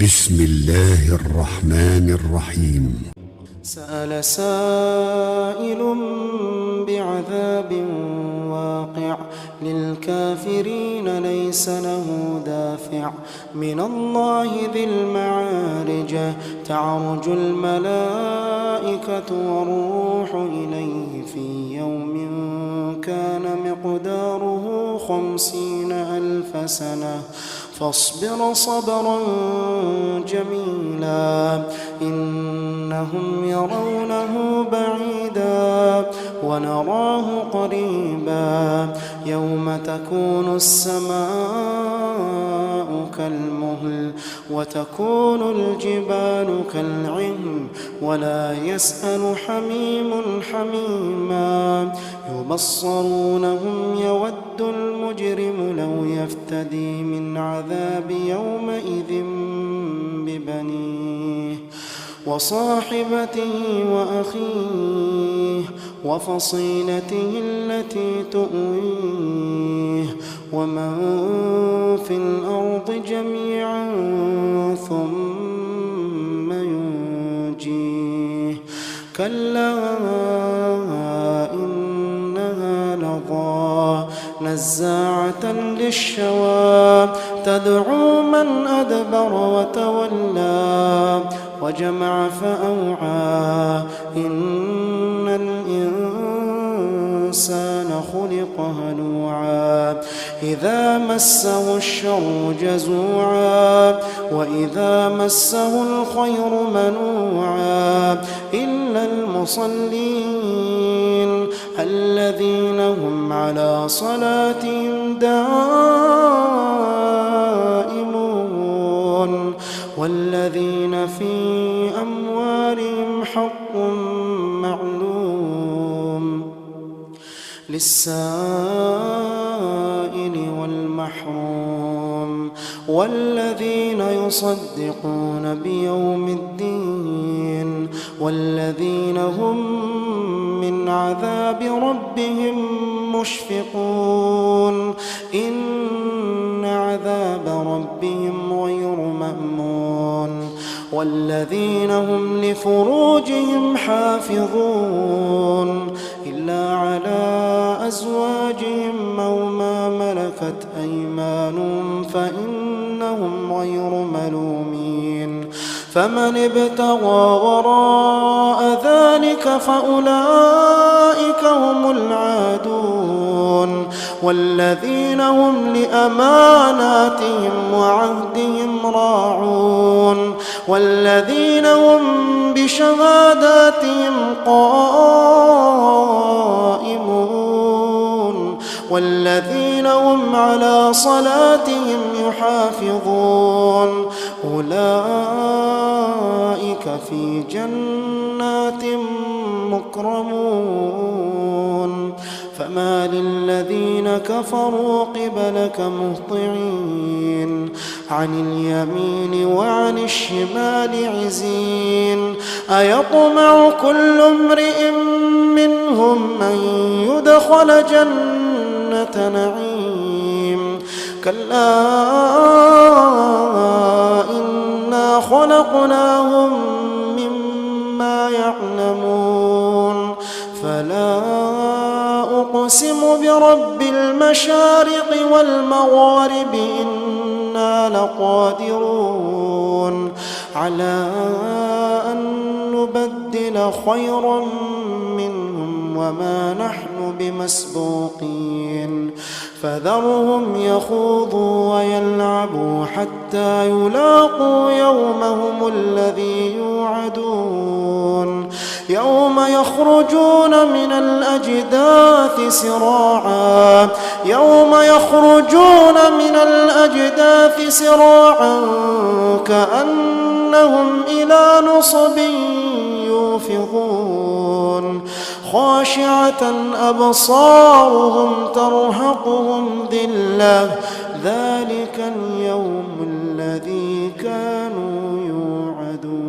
بسم الله الرحمن الرحيم. سأل سائل بعذاب واقع للكافرين ليس له دافع من الله ذي المعارج تعرج الملائكة والروح إليه في يوم كان مقداره 50,000 سنة فاصبر صبرا جميلا إنهم يرونه بعيدا ونراه قريبا يوم تكون السماء كالمهل وتكون الجبال كالعهن ولا يسأل حميم حميما يبصرونهم يود المجرم لو يفتدي من عذاب يومئذ ببنيه وصاحبته وأخيه وفصيلته التي تؤويه ومن في الأرض جميعا ثم ينجيه كلا إنها لظى نزاعة للشوى تدعو من أدبر وتولى وجمع فأوعى إن الإنسان خلق هلوعا إذا مسه الشر جزوعا وإذا مسه الخير منوعا إلا المصلين الذين هم على صلاتهم دائمون والذين في أموالهم حق معلوم للسائل والمحروم والذين يصدقون بيوم الدين والذين هم من عذاب ربهم مشفقون إن عذاب ربهم غير مأمون والذين هم لفروجهم حافظون إلا على أزواجهم أو ما ملكت أيمانهم فإنهم غير ملومين فمن ابتغى وراء ذلك فأولئك هم العادون والذين هم لأماناتهم وعهدهم راعون والذين هم بشهاداتهم قائمون والذين هم على صلاتهم يحافظون أولئك في جنات مكرمون فما للذين كفروا قبلك مهطعين عن اليمين وعن الشمال عزين أيطمع كل امرئ منهم أن يدخل جنة نعيم كلا إنا خلقناهم مما يعلمون فلا أقسم برب المشارق والمغارب إنا لقادرون على أن نبدل خيرا منهم وما نحن بمسبوقين فذرهم يخوضوا ويلعبوا حتى يلاقوا يومهم الذي يوعدون يوم يخرجون من الأجداث سراعا كأنهم إلى نصب يوفضون خاشعة أبصارهم ترهقهم ذلة ذلك اليوم الذي كانوا يوعدون.